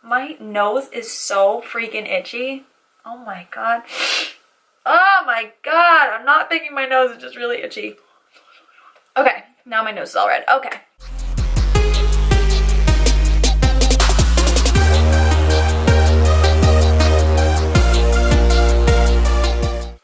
My nose is so freaking itchy. Oh my god. Oh my god. I'm not thinking my nose is just really itchy. Okay, now my nose is all red. Okay.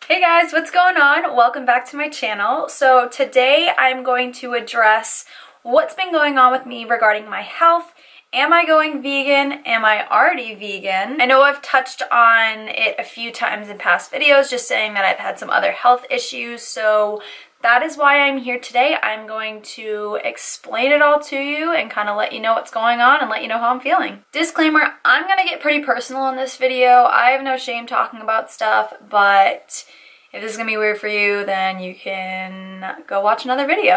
Hey guys, what's going on? Welcome back to my channel. So today I'm going to address what's been going on with me regarding my health. Am I going vegan? Am I already vegan? I know I've touched on it a few times in past videos, just saying that I've had some other health issues, so that is why I'm here today. I'm going to explain it all to you and kind of let you know what's going on and let you know how I'm feeling. Disclaimer, I'm gonna get pretty personal in this video. I have no shame talking about stuff, but if this is gonna be weird for you, then you can go watch another video.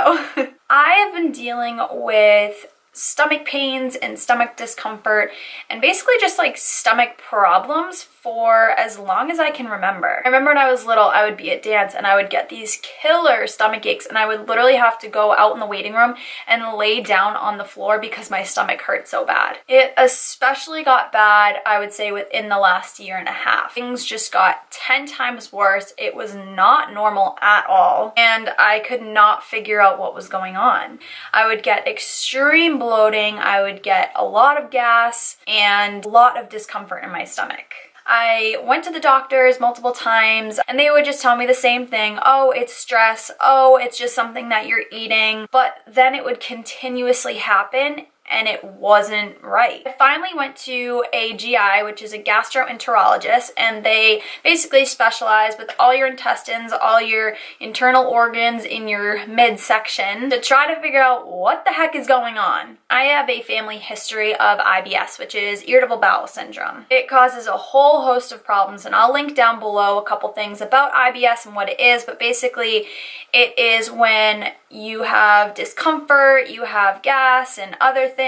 I have been dealing with stomach pains and stomach discomfort and basically just like stomach problems for as long as I can remember. I remember when I was little, I would be at dance and I would get these killer stomach aches and I would literally have to go out in the waiting room and lay down on the floor because my stomach hurt so bad. It especially got bad, I would say, within the last year and a half. Things just got 10 times worse. It was not normal at all and I could not figure out what was going on. I would get extreme bloating, I would get a lot of gas and a lot of discomfort in my stomach. I went to the doctors multiple times and they would just tell me the same thing. Oh, it's stress. Oh, it's just something that you're eating. But then it would continuously happen and it wasn't right. I finally went to a GI, which is a gastroenterologist, and they basically specialize with all your intestines, all your internal organs in your midsection to try to figure out what the heck is going on. I have a family history of IBS, which is irritable bowel syndrome. It causes a whole host of problems, and I'll link down below a couple things about IBS and what it is, but basically it is when you have discomfort, you have gas and other things.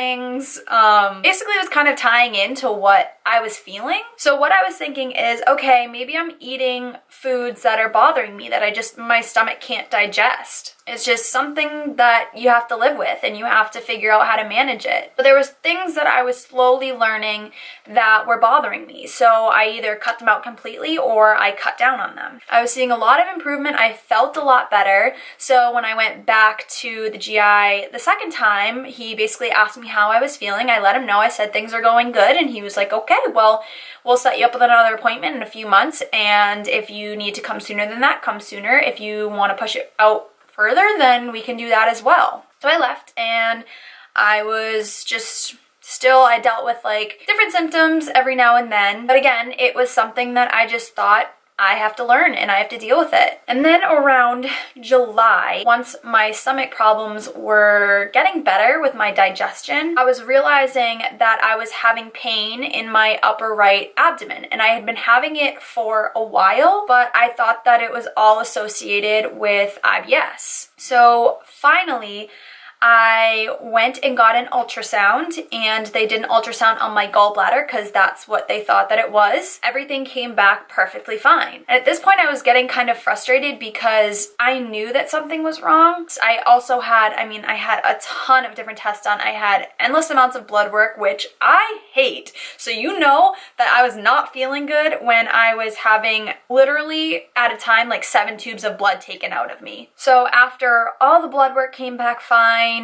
Basically it was kind of tying into what I was feeling. So what I was thinking is, okay, maybe I'm eating foods that are bothering me that my stomach can't digest. It's just something that you have to live with and you have to figure out how to manage it. But there was things that I was slowly learning that were bothering me. So I either cut them out completely or I cut down on them. I was seeing a lot of improvement. I felt a lot better. So when I went back to the GI the second time, he basically asked me how I was feeling. I let him know. I said things are going good and he was like, okay, well, we'll set you up with another appointment in a few months, and if you need to come sooner than that, come sooner. If you want to push it out further, then we can do that as well. So I left and I was just I dealt with like different symptoms every now and then. But again, it was something that I just thought I have to learn and I have to deal with it. And then around July, once my stomach problems were getting better with my digestion, I was realizing that I was having pain in my upper right abdomen. And I had been having it for a while, but I thought that it was all associated with IBS. So finally, I went and got an ultrasound, and they did an ultrasound on my gallbladder because that's what they thought that it was. Everything came back perfectly fine. And at this point I was getting kind of frustrated because I knew that something was wrong. I also had, I had a ton of different tests done. I had endless amounts of blood work, which I hate. So you know that I was not feeling good when I was having literally at a time like 7 tubes of blood taken out of me. So after all the blood work came back fine,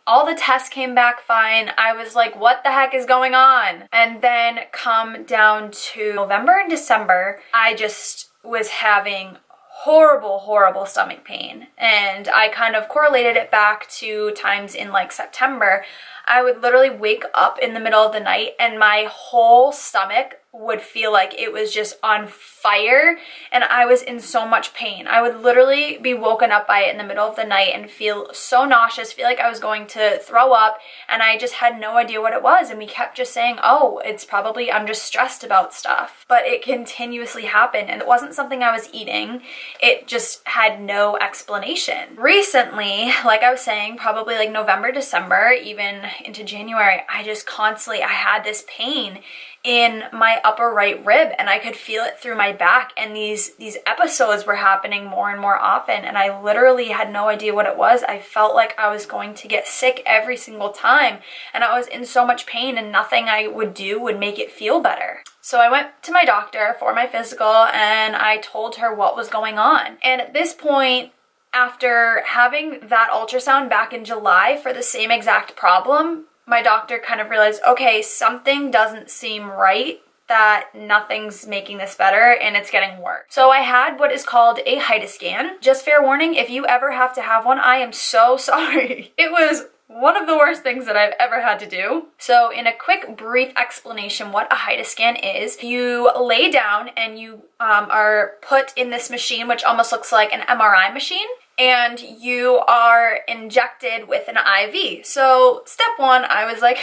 all the tests came back fine, I was like, what the heck is going on? And then come down to November and December, I just was having horrible stomach pain. And I kind of correlated it back to times in like September. I would literally wake up in the middle of the night and my whole stomach would feel like it was just on fire and I was in so much pain. I would literally be woken up by it in the middle of the night and feel so nauseous, feel like I was going to throw up, and I just had no idea what it was. And we kept just saying, oh, it's probably I'm just stressed about stuff. But it continuously happened and it wasn't something I was eating. It just had no explanation. Recently, like I was saying, probably like November, December, even into January, I just constantly, I had this pain in my upper right rib, and I could feel it through my back, and these episodes were happening more and more often, and I literally had no idea what it was. I felt like I was going to get sick every single time, and I was in so much pain, and nothing I would do would make it feel better. So I went to my doctor for my physical, and I told her what was going on. And at this point, after having that ultrasound back in July for the same exact problem, my doctor kind of realized, okay, something doesn't seem right, that nothing's making this better and it's getting worse. So I had what is called a HIDA scan. Just fair warning, if you ever have to have one, I am so sorry. It was one of the worst things that I've ever had to do. So in a quick, brief explanation, what a HIDA scan is, you lay down and you are put in this machine, which almost looks like an MRI machine, and you are injected with an IV. So step one, I was like,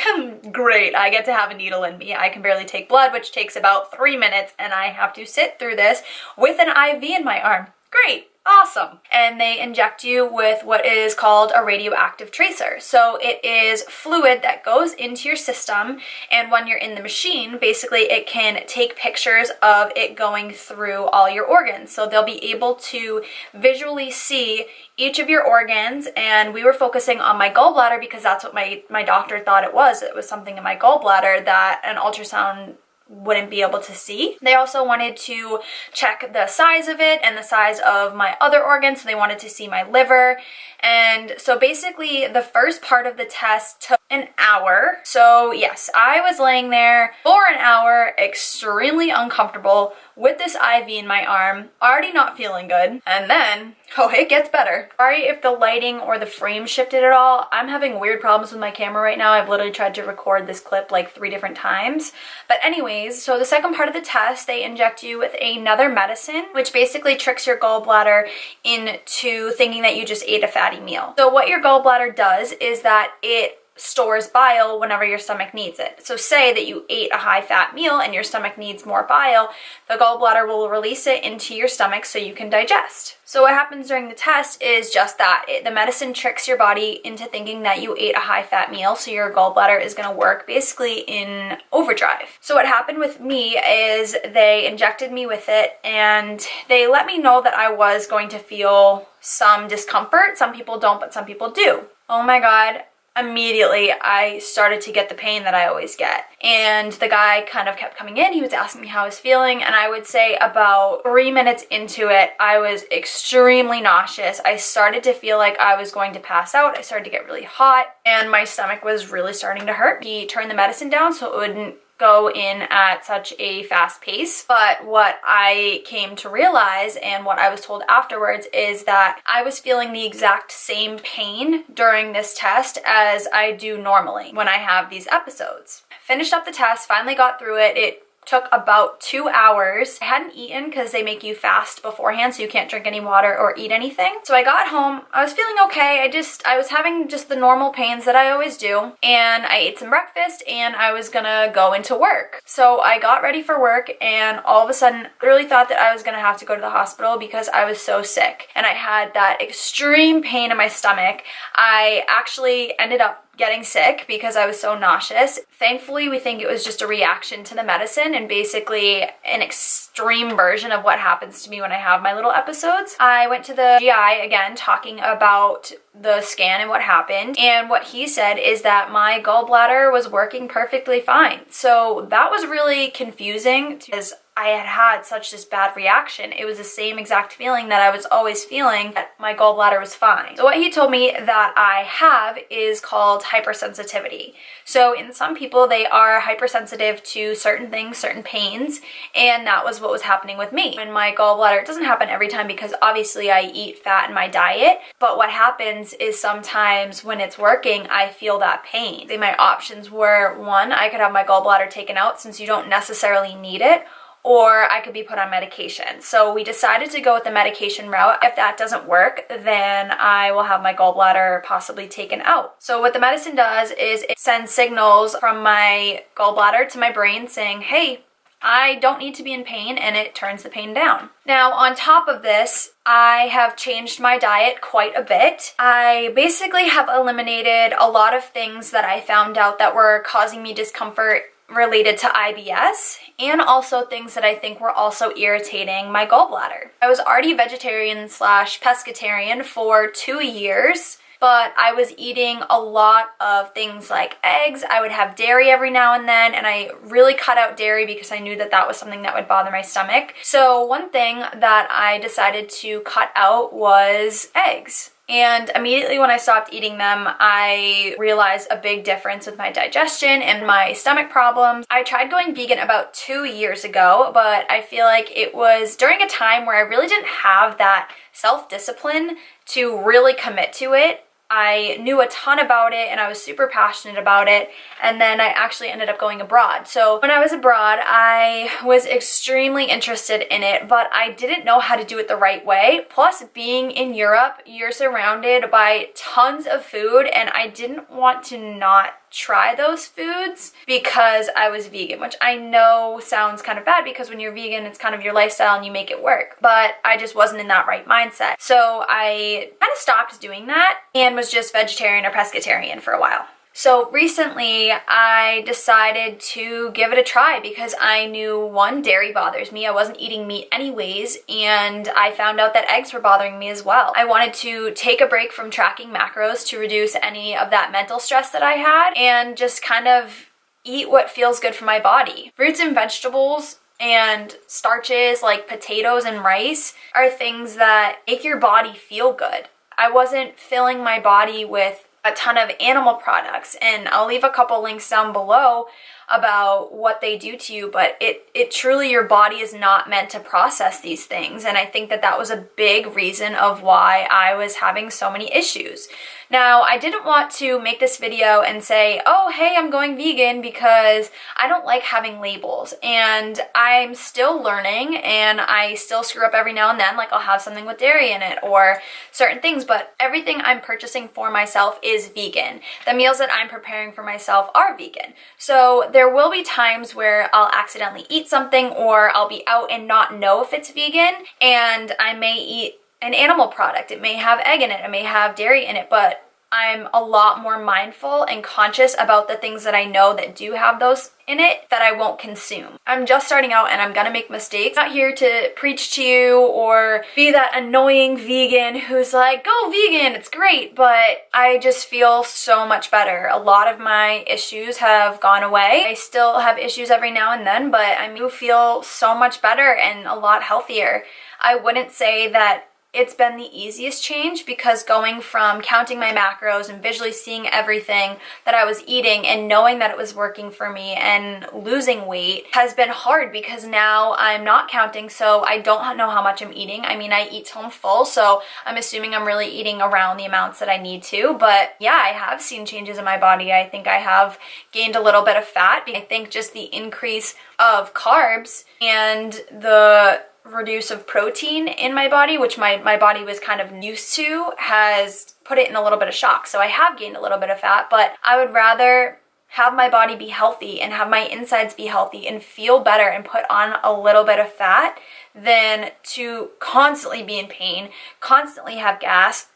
great, I get to have a needle in me. I can barely take blood, which takes about 3 minutes, and I have to sit through this with an IV in my arm. Great. Awesome. And they inject you with what is called a radioactive tracer. So it is fluid that goes into your system, and when you're in the machine, basically it can take pictures of it going through all your organs. So they'll be able to visually see each of your organs, and we were focusing on my gallbladder because that's what my doctor thought it was. It was something in my gallbladder that an ultrasound wouldn't be able to see. They also wanted to check the size of it and the size of my other organs, so they wanted to see my liver. And so basically the first part of the test took an hour. So yes, I was laying there for an hour, extremely uncomfortable with this IV in my arm, already not feeling good. And then, oh, it gets better. Sorry if the lighting or the frame shifted at all. I'm having weird problems with my camera right now. I've literally tried to record this clip like 3 different times. But anyways, so the second part of the test, they inject you with another medicine, which basically tricks your gallbladder into thinking that you just ate a fatty meal. So what your gallbladder does is that it stores bile whenever your stomach needs it. So say that you ate a high-fat meal and your stomach needs more bile, the gallbladder will release it into your stomach so you can digest. So what happens during the test is just that. The medicine tricks your body into thinking that you ate a high-fat meal, so your gallbladder is going to work basically in overdrive. So what happened with me is they injected me with it, and they let me know that I was going to feel some discomfort. Some people don't, but some people do. Oh my God. Immediately I started to get the pain that I always get. And the guy kind of kept coming in. He was asking me how I was feeling, and I would say about 3 minutes into it, I was extremely nauseous. I started to feel like I was going to pass out. I started to get really hot, and my stomach was really starting to hurt. He turned the medicine down so it wouldn't go in at such a fast pace. But what I came to realize, and what I was told afterwards, is that I was feeling the exact same pain during this test as I do normally when I have these episodes. Finished up the test, finally got through it. It took about 2 hours. I hadn't eaten because they make you fast beforehand, so you can't drink any water or eat anything. So I got home, I was feeling okay. I was having just the normal pains that I always do, and I ate some breakfast, and I was gonna go into work. So I got ready for work, and all of a sudden I really thought that I was gonna have to go to the hospital because I was so sick, and I had that extreme pain in my stomach. I actually ended up getting sick because I was so nauseous. Thankfully, we think it was just a reaction to the medicine and basically an extreme version of what happens to me when I have my little episodes. I went to the GI again, talking about the scan and what happened, and what he said is that my gallbladder was working perfectly fine. So that was really confusing because I had had such this bad reaction. It was the same exact feeling that I was always feeling, that my gallbladder was fine. So what he told me that I have is called hypersensitivity. So in some people, they are hypersensitive to certain things, certain pains, and that was what was happening with me. And my gallbladder, it doesn't happen every time because obviously I eat fat in my diet, but what happens is sometimes when it's working, I feel that pain. My options were, one, I could have my gallbladder taken out since you don't necessarily need it, or I could be put on medication. So we decided to go with the medication route. If that doesn't work, then I will have my gallbladder possibly taken out. So what the medicine does is it sends signals from my gallbladder to my brain saying, hey, I don't need to be in pain, and it turns the pain down. Now, on top of this, I have changed my diet quite a bit. I basically have eliminated a lot of things that I found out that were causing me discomfort related to IBS, and also things that I think were also irritating my gallbladder. I was already vegetarian slash pescatarian for 2 years, but I was eating a lot of things like eggs. I would have dairy every now and then, and I really cut out dairy because I knew that that was something that would bother my stomach. So one thing that I decided to cut out was eggs. And immediately when I stopped eating them, I realized a big difference with my digestion and my stomach problems. I tried going vegan about 2 years ago, but I feel like it was during a time where I really didn't have that self-discipline to really commit to it. I knew a ton about it and I was super passionate about it, and then I actually ended up going abroad. So when I was abroad, I was extremely interested in it, but I didn't know how to do it the right way. Plus, being in Europe, you're surrounded by tons of food, and I didn't want to not try those foods because I was vegan, which I know sounds kind of bad because when you're vegan, it's kind of your lifestyle and you make it work. But I just wasn't in that right mindset. So I kind of stopped doing that and was just vegetarian or pescatarian for a while. So recently I decided to give it a try because I knew, one, dairy bothers me. I wasn't eating meat anyways, and I found out that eggs were bothering me as well. I wanted to take a break from tracking macros to reduce any of that mental stress that I had and just kind of eat what feels good for my body. Fruits and vegetables and starches like potatoes and rice are things that make your body feel good. I wasn't filling my body with a ton of animal products, and I'll leave a couple links down below about what they do to you, but it truly, your body is not meant to process these things, and I think that that was a big reason of why I was having so many issues. Now, I didn't want to make this video and say, oh, hey, I'm going vegan, because I don't like having labels, and I'm still learning, and I still screw up every now and then, like I'll have something with dairy in it or certain things, but everything I'm purchasing for myself is vegan. The meals that I'm preparing for myself are vegan. So there will be times where I'll accidentally eat something, or I'll be out and not know if it's vegan, and I may eat an animal product. It may have egg in it, it may have dairy in it, but I'm a lot more mindful and conscious about the things that I know that do have those in it that I won't consume. I'm just starting out and I'm gonna make mistakes. I'm not here to preach to you or be that annoying vegan who's like, go vegan, it's great, but I just feel so much better. A lot of my issues have gone away. I still have issues every now and then, but I do feel so much better and a lot healthier. I wouldn't say that it's been the easiest change, because going from counting my macros and visually seeing everything that I was eating and knowing that it was working for me and losing weight has been hard, because now I'm not counting, so I don't know how much I'm eating. I mean, I eat till I'm full, so I'm assuming I'm really eating around the amounts that I need to. But yeah, I have seen changes in my body. I think I have gained a little bit of fat. I think just the increase of carbs and the reduce of protein in my body, which my body was kind of used to, has put it in a little bit of shock. So I have gained a little bit of fat, but I would rather have my body be healthy and have my insides be healthy and feel better and put on a little bit of fat than to constantly be in pain, constantly have gas,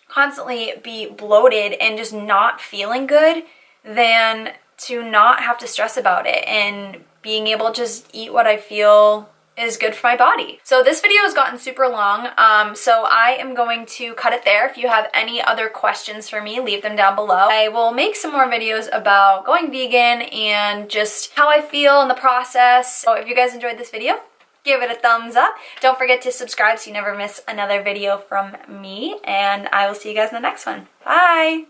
constantly be bloated and just not feeling good, than to not have to stress about it and being able to just eat what I feel is good for my body. So this video has gotten super long, so I am going to cut it there. If you have any other questions for me, leave them down below. I will make some more videos about going vegan and just how I feel in the process. So if you guys enjoyed this video, give it a thumbs up. Don't forget to subscribe so you never miss another video from me, and I will see you guys in the next one. Bye!